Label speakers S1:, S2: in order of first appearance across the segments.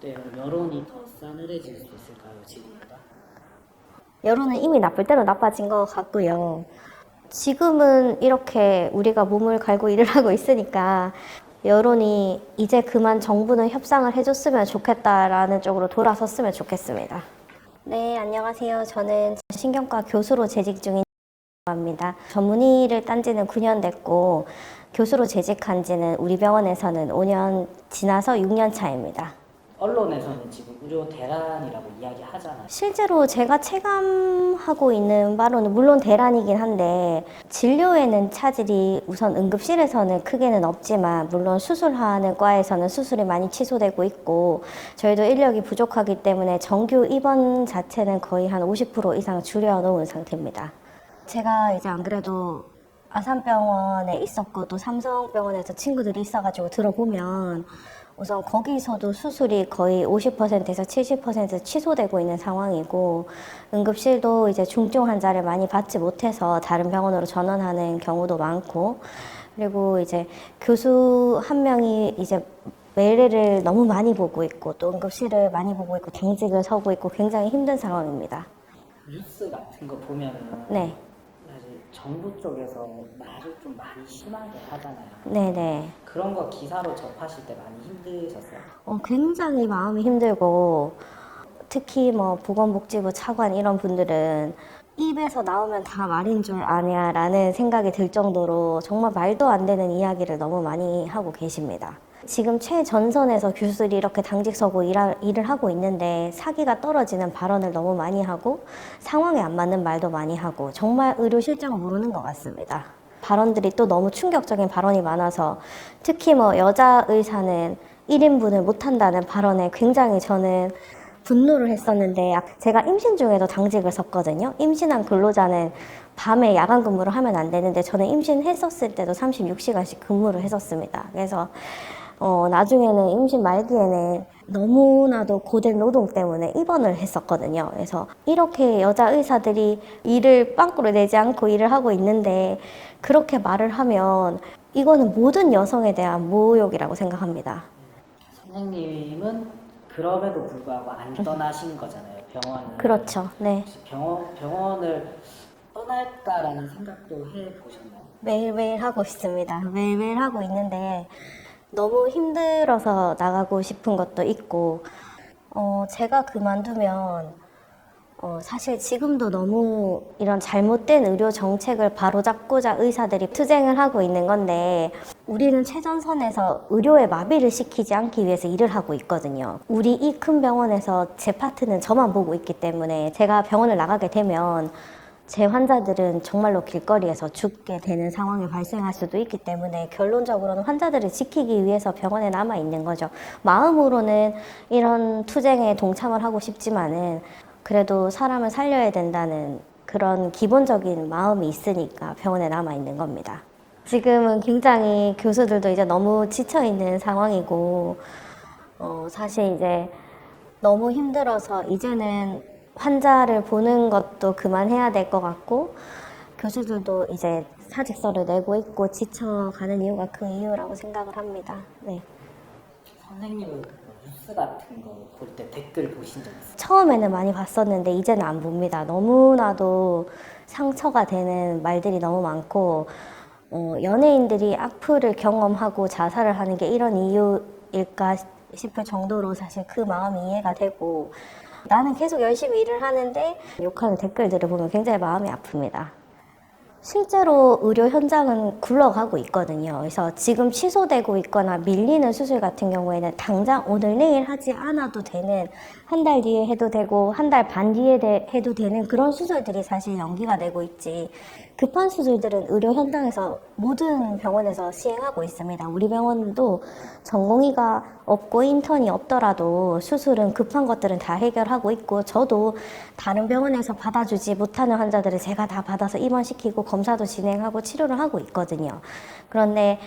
S1: 네, 여론이 더 싸늘해질 수 있을까요, 지금보다?
S2: 여론은 이미 나쁠 대로 나빠진 것 같고요. 지금은 이렇게 우리가 몸을 갈고 일을 하고 있으니까 여론이 이제 그만 정부는 협상을 해줬으면 좋겠다라는 쪽으로 돌아섰으면 좋겠습니다. 네, 안녕하세요. 저는 신경과 교수로 재직 중인 입니다. 전문의를 딴 지는 9년 됐고 교수로 재직한 지는 우리 병원에서는 5년 지나서 6년 차입니다.
S1: 언론에서는 지금 의료 대란이라고 이야기하잖아요.
S2: 실제로 제가 체감하고 있는 바로는 물론 대란이긴 한데 진료에는 차질이 우선 응급실에서는 크게는 없지만 물론 수술하는 과에서는 수술이 많이 취소되고 있고 저희도 인력이 부족하기 때문에 정규 입원 자체는 거의 한 50% 이상 줄여놓은 상태입니다. 제가 이제 안 그래도 아산병원에 있었고 또 삼성병원에서 친구들이 있어가지고 들어보면 우선 거기서도 수술이 거의 50%에서 70% 취소되고 있는 상황이고 응급실도 이제 중증 환자를 많이 받지 못해서 다른 병원으로 전원하는 경우도 많고 그리고 이제 교수 한 명이 이제 매일을 너무 많이 보고 있고 또 응급실을 많이 보고 있고 당직을 서고 있고 굉장히 힘든 상황입니다.
S1: 뉴스 같은 거 보면은
S2: 네.
S1: 사실 정부 쪽에서 말을 좀 많이 심하게 하잖아요.
S2: 네네.
S1: 그런 거 기사로 접하실 때 많이 힘드셨어요?
S2: 굉장히 마음이 힘들고 특히 뭐 보건복지부 차관 이런 분들은 입에서 나오면 다 말인 줄 아냐 라는 생각이 들 정도로 정말 말도 안 되는 이야기를 너무 많이 하고 계십니다. 지금 최전선에서 교수들이 이렇게 당직 서고 일을 하고 있는데 사기가 떨어지는 발언을 너무 많이 하고 상황에 안 맞는 말도 많이 하고 정말 의료 실정을 모르는 것 같습니다. 발언들이 또 너무 충격적인 발언이 많아서 특히 뭐 여자 의사는 1인분을 못한다는 발언에 굉장히 저는 분노를 했었는데 제가 임신 중에도 당직을 섰거든요. 임신한 근로자는 밤에 야간 근무를 하면 안 되는데 저는 임신했었을 때도 36시간씩 근무를 했었습니다. 그래서 나중에는 임신 말기에는 너무나도 고된 노동 때문에 입원을 했었거든요. 그래서 이렇게 여자 의사들이 일을 빵꾸를 내지 않고 일을 하고 있는데 그렇게 말을 하면 이거는 모든 여성에 대한 모욕이라고 생각합니다.
S1: 선생님은 그럼에도 불구하고 안 떠나신 거잖아요, 병원을.
S2: 그렇죠. 네.
S1: 혹시 병원을 떠날까라는 생각도 해보셨나요?
S2: 매일매일 하고 있습니다. 매일매일 하고 있는데 너무 힘들어서 나가고 싶은 것도 있고 제가 그만두면 사실 지금도 너무 이런 잘못된 의료 정책을 바로잡고자 의사들이 투쟁을 하고 있는 건데 우리는 최전선에서 의료의 마비를 시키지 않기 위해서 일을 하고 있거든요. 우리 이 큰 병원에서 제 파트는 저만 보고 있기 때문에 제가 병원을 나가게 되면 제 환자들은 정말로 길거리에서 죽게 되는 상황이 발생할 수도 있기 때문에 결론적으로는 환자들을 지키기 위해서 병원에 남아 있는 거죠. 마음으로는 이런 투쟁에 동참을 하고 싶지만은 그래도 사람을 살려야 된다는 그런 기본적인 마음이 있으니까 병원에 남아 있는 겁니다. 지금은 굉장히 교수들도 이제 너무 지쳐 있는 상황이고 사실 이제 너무 힘들어서 이제는 환자를 보는 것도 그만해야 될 것 같고 교수들도 이제 사직서를 내고 있고 지쳐가는 이유가 그 이유라고 생각을 합니다. 네.
S1: 선생님은 뉴스 같은 거 볼 때 댓글 보신 적 있어요?
S2: 처음에는 많이 봤었는데 이제는 안 봅니다. 너무나도 상처가 되는 말들이 너무 많고 연예인들이 악플을 경험하고 자살을 하는 게 이런 이유일까 싶을 정도로 사실 그 마음이 이해가 되고 나는 계속 열심히 일을 하는데 욕하는 댓글들을 보면 굉장히 마음이 아픕니다. 실제로 의료 현장은 굴러가고 있거든요. 그래서 지금 취소되고 있거나 밀리는 수술 같은 경우에는 당장 오늘 내일 하지 않아도 되는 한 달 뒤에 해도 되고 한 달 반 뒤에 해도 되는 그런 수술들이 사실 연기가 되고 있지 급한 수술들은 의료 현장에서 모든 병원에서 시행하고 있습니다. 우리 병원도 전공의가 없고 인턴이 없더라도 수술은 급한 것들은 다 해결하고 있고 저도 다른 병원에서 받아주지 못하는 환자들을 제가 다 받아서 입원시키고 검사도 진행하고 치료를 하고 있거든요. 그런데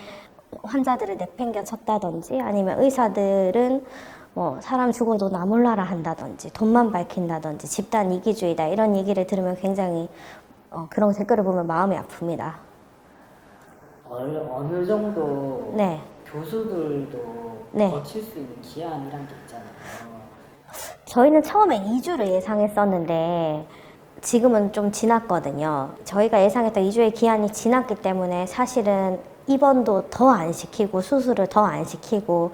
S2: 환자들을 내팽겨쳤다든지 아니면 의사들은 뭐 사람 죽어도 나 몰라라 한다든지 돈만 밝힌다든지 집단 이기주의다 이런 얘기를 들으면 굉장히 그런 댓글을 보면 마음이 아픕니다.
S1: 어느 정도
S2: 네.
S1: 교수들도
S2: 네.
S1: 거칠 수 있는 기한이란 게 있잖아요.
S2: 저희는 처음에 2주를 예상했었는데 지금은 좀 지났거든요. 저희가 예상했던 2주의 기한이 지났기 때문에 사실은 입원도 더 안 시키고 수술을 더 안 시키고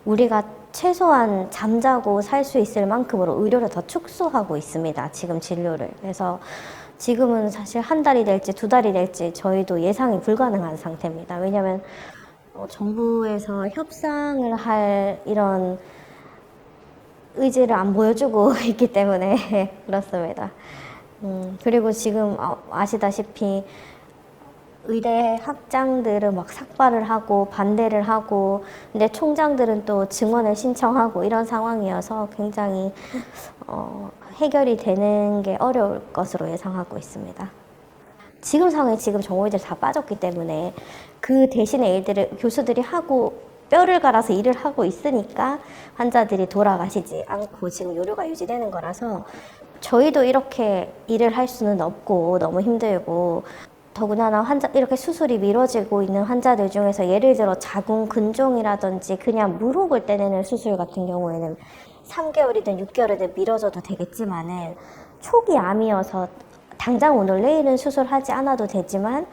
S2: 우리가 최소한 잠자고 살 수 있을 만큼으로 의료를 더 축소하고 있습니다. 지금 진료를. 그래서 지금은 사실 한 달이 될지 2달이 될지 저희도 예상이 불가능한 상태입니다. 왜냐하면 정부에서 협상을 할 이런 의지를 안 보여주고 있기 때문에 그렇습니다. 그리고 지금 아시다시피 의대 학장들은 막 삭발을 하고 반대를 하고 근데 총장들은 또 증원을 신청하고 이런 상황이어서 굉장히 해결이 되는 게 어려울 것으로 예상하고 있습니다. 지금 상황에 지금 전공의들 다 빠졌기 때문에 그 대신에 일들을 교수들이 하고 뼈를 갈아서 일을 하고 있으니까 환자들이 돌아가시지 않고 지금 요료가 유지되는 거라서 저희도 이렇게 일을 할 수는 없고 너무 힘들고 더구나 이렇게 수술이 미뤄지고 있는 환자들 중에서 예를 들어 자궁 근종이라든지 그냥 무혹을 떼내는 수술 같은 경우에는 3개월이든 6개월이든 미뤄져도 되겠지만은 초기 암이어서 당장 오늘 내일은 수술하지 않아도 되지만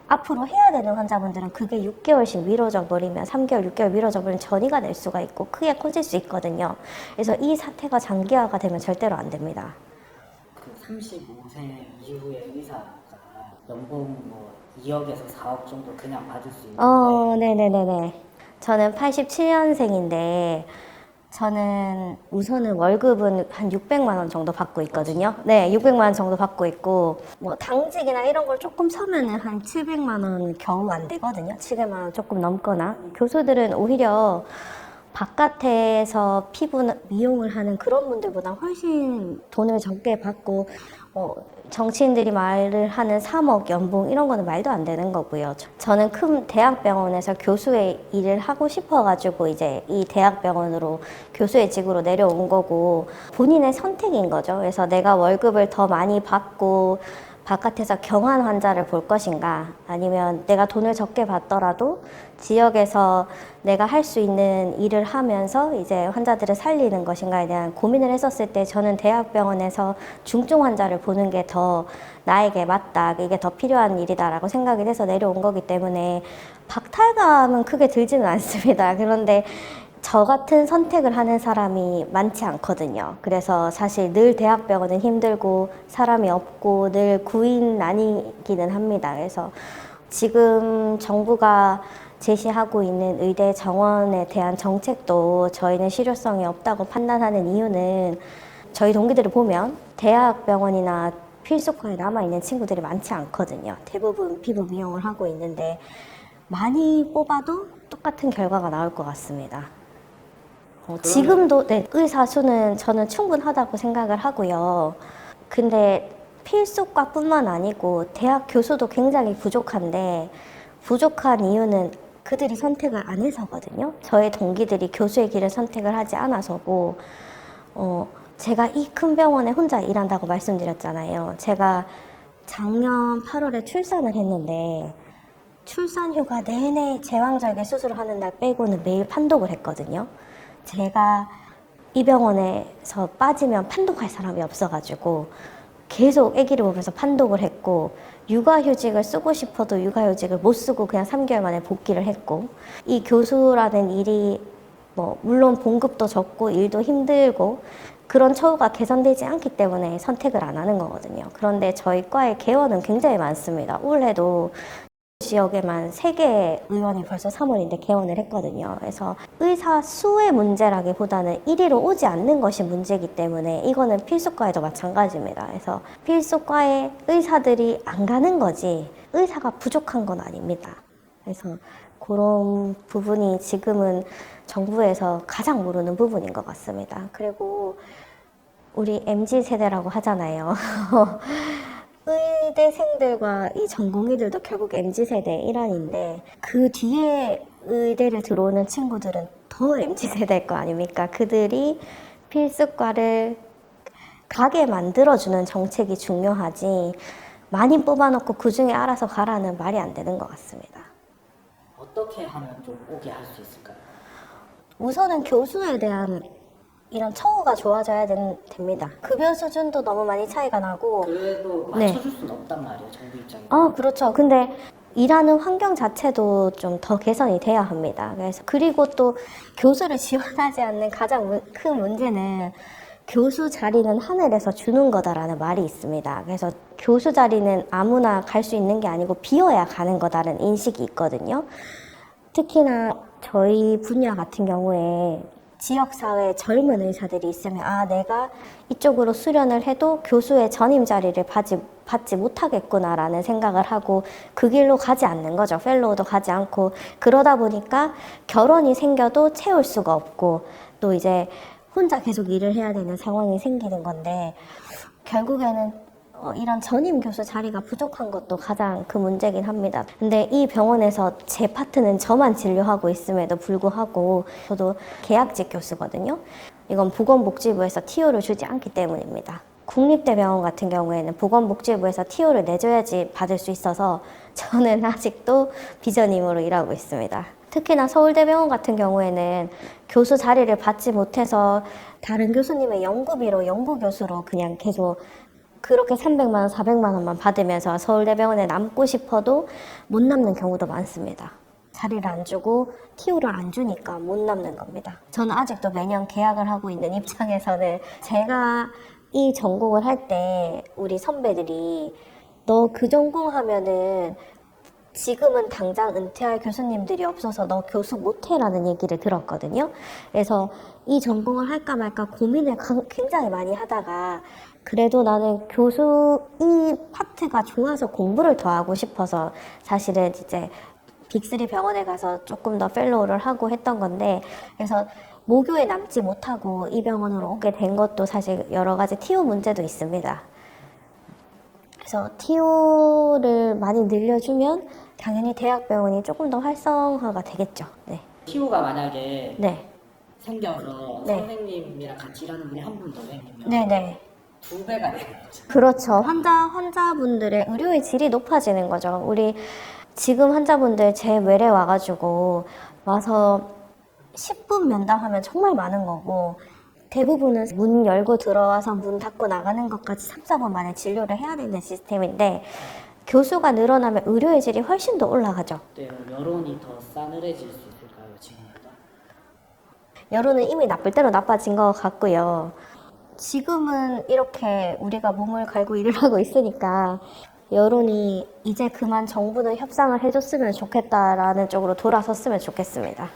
S2: 앞으로 해야 되는 환자분들은 그게 6개월씩 미뤄져 버리면 3개월, 6개월 미뤄져 버리면 전이가 될 수가 있고 크게 커질 수 있거든요. 그래서 이 사태가 장기화가 되면 절대로 안 됩니다.
S1: 그 35세 이후의 의사가 연봉 뭐 2억에서 4억 정도 그냥 받을 수 있는데
S2: 네네네네. 저는 87년생인데 저는 우선은 월급은 한 600만 원 정도 받고 있거든요. 네, 600만 원 정도 받고 있고 뭐 당직이나 이런 걸 조금 서면은 한 700만 원 겨우 안 되거든요. 700만 원 조금 넘거나. 교수들은 오히려 바깥에서 피부 미용을 하는 그런 분들보다 훨씬 돈을 적게 받고 정치인들이 말을 하는 3억 연봉 이런 거는 말도 안 되는 거고요. 저는 큰 대학병원에서 교수의 일을 하고 싶어가지고 이제 이 대학병원으로 교수의 직으로 내려온 거고 본인의 선택인 거죠. 그래서 내가 월급을 더 많이 받고 바깥에서 경한 환자를 볼 것인가 아니면 내가 돈을 적게 받더라도 지역에서 내가 할 수 있는 일을 하면서 이제 환자들을 살리는 것인가에 대한 고민을 했었을 때 저는 대학병원에서 중증 환자를 보는 게 더 나에게 맞다, 이게 더 필요한 일이다라고 생각이 돼서 내려온 거기 때문에 박탈감은 크게 들지는 않습니다. 그런데 저 같은 선택을 하는 사람이 많지 않거든요. 그래서 사실 늘 대학병원은 힘들고 사람이 없고 늘 구인난이기는 합니다. 그래서 지금 정부가 제시하고 있는 의대 정원에 대한 정책도 저희는 실효성이 없다고 판단하는 이유는 저희 동기들을 보면 대학병원이나 필수과에 남아있는 친구들이 많지 않거든요. 대부분 피부 미용을 하고 있는데 많이 뽑아도 똑같은 결과가 나올 것 같습니다. 지금도 네, 의사 수는 저는 충분하다고 생각을 하고요. 근데 필수과뿐만 아니고 대학 교수도 굉장히 부족한데 부족한 이유는 그들이 선택을 안 해서거든요. 저의 동기들이 교수의 길을 선택을 하지 않아서고 제가 이 큰 병원에 혼자 일한다고 말씀드렸잖아요. 제가 작년 8월에 출산을 했는데 출산 휴가 내내 제왕절개 수술을 하는 날 빼고는 매일 판독을 했거든요. 제가 이 병원에서 빠지면 판독할 사람이 없어가지고 계속 아기를 보면서 판독을 했고 육아휴직을 쓰고 싶어도 육아휴직을 못 쓰고 그냥 3개월 만에 복귀를 했고 이 교수라는 일이 뭐 물론 봉급도 적고 일도 힘들고 그런 처우가 개선되지 않기 때문에 선택을 안 하는 거거든요. 그런데 저희 과의 개원은 굉장히 많습니다. 올해도 지역에만 3개 의원이 벌써 3월인데 개원을 했거든요. 그래서 의사 수의 문제라기보다는 1위로 오지 않는 것이 문제이기 때문에 이거는 필수과에도 마찬가지입니다. 그래서 필수과에 의사들이 안 가는 거지 의사가 부족한 건 아닙니다. 그래서 그런 부분이 지금은 정부에서 가장 모르는 부분인 것 같습니다. 그리고 우리 MZ세대라고 하잖아요. 의대생들과 이 전공의들도 결국 MZ세대 일환인데 그 뒤에 의대를 들어오는 친구들은 더 MZ세대일 거 아닙니까? 그들이 필수과를 가게 만들어주는 정책이 중요하지 많이 뽑아놓고 그중에 알아서 가라는 말이 안 되는 것 같습니다.
S1: 어떻게 하면 좀 오게 할 수 있을까요?
S2: 우선은 교수에 대한 이런 처우가 좋아져야 됩니다. 급여 수준도 너무 많이 차이가 나고.
S1: 그래도
S2: 네.
S1: 맞춰줄 수는 없단 말이에요, 정부 입장에서.
S2: 그렇죠. 근데 일하는 환경 자체도 좀 더 개선이 돼야 합니다. 그래서 그리고 또 교수를 지원하지 않는 가장 큰 문제는 교수 자리는 하늘에서 주는 거다라는 말이 있습니다. 그래서 교수 자리는 아무나 갈 수 있는 게 아니고 비어야 가는 거다라는 인식이 있거든요. 특히나 저희 분야 같은 경우에 지역사회에 젊은 의사들이 있으면 내가 이쪽으로 수련을 해도 교수의 전임 자리를 받지 못하겠구나라는 생각을 하고 그 길로 가지 않는 거죠. 펠로우도 가지 않고. 그러다 보니까 결혼이 생겨도 채울 수가 없고 또 이제 혼자 계속 일을 해야 되는 상황이 생기는 건데 결국에는 이런 전임 교수 자리가 부족한 것도 가장 그 문제긴 합니다. 근데 이 병원에서 제 파트는 저만 진료하고 있음에도 불구하고 저도 계약직 교수거든요. 이건 보건복지부에서 TO를 주지 않기 때문입니다. 국립대병원 같은 경우에는 보건복지부에서 TO를 내줘야지 받을 수 있어서 저는 아직도 비전임으로 일하고 있습니다. 특히나 서울대병원 같은 경우에는 교수 자리를 받지 못해서 다른 교수님의 연구비로 연구교수로 그냥 계속 그렇게 300만 원, 400만 원만 받으면서 서울대병원에 남고 싶어도 못 남는 경우도 많습니다. 자리를 안 주고 TO를 안 주니까 못 남는 겁니다. 저는 아직도 매년 계약을 하고 있는 입장에서는 제가 이 전공을 할 때 우리 선배들이 너 그 전공하면은 지금은 당장 은퇴할 교수님들이 없어서 너 교수 못해라는 얘기를 들었거든요. 그래서 이 전공을 할까 말까 고민을 굉장히 많이 하다가 그래도 나는 교수 이 파트가 좋아서 공부를 더 하고 싶어서 사실은 이제 빅3 병원에 가서 조금 더 펠로우를 하고 했던 건데 그래서 모교에 남지 못하고 이 병원으로 오게 된 것도 사실 여러 가지 TO 문제도 있습니다. 그래서 TO를 많이 늘려주면 당연히 대학병원이 조금 더 활성화가 되겠죠. 네.
S1: TO가 만약에
S2: 네.
S1: 생겨서
S2: 네.
S1: 선생님이랑 같이 일하는 분이 한 분 더 생기면
S2: 네네.
S1: 2배가 되는 거죠.
S2: 그렇죠. 환자분들의 의료의 질이 높아지는 거죠. 우리 지금 환자분들 제 외래 와서 10분 면담하면 정말 많은 거고 대부분은 문 열고 들어와서 문 닫고 나가는 것까지 3, 4분 만에 진료를 해야 되는 시스템인데 교수가 늘어나면 의료의 질이 훨씬 더 올라가죠.
S1: 네, 여론이 더 싸늘해질 수 있을까요, 지금보다?
S2: 여론은 이미 나쁠 대로 나빠진 것 같고요. 지금은 이렇게 우리가 몸을 갈고 일을 하고 있으니까 여론이 이제 그만 정부는 협상을 해줬으면 좋겠다라는 쪽으로 돌아섰으면 좋겠습니다.